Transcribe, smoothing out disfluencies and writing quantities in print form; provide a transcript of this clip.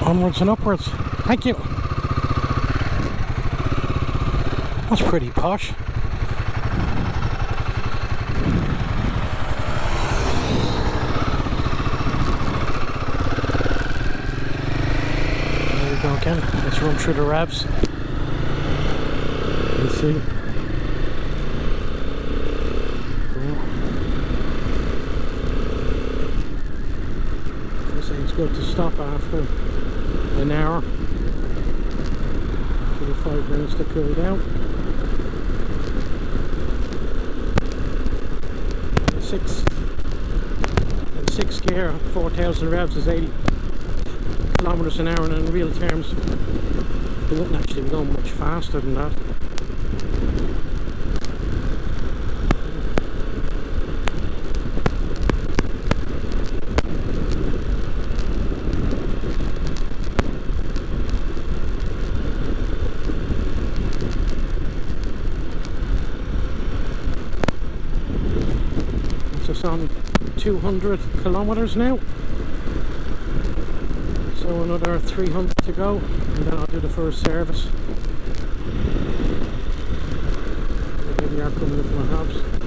onwards and upwards. Thank you. That's pretty posh. There we go again. Let's run through the Rabs. Let's see. It's good to stop after an hour. Give it 5 minutes to cool down. In 6 gear, 4,000 revs is 80 kilometers an hour, and in real terms, it wouldn't actually be going much faster than that. Just on 200 kilometers now, so another 300 to go, and then I'll do the first service. Here we are coming up to Mahabs.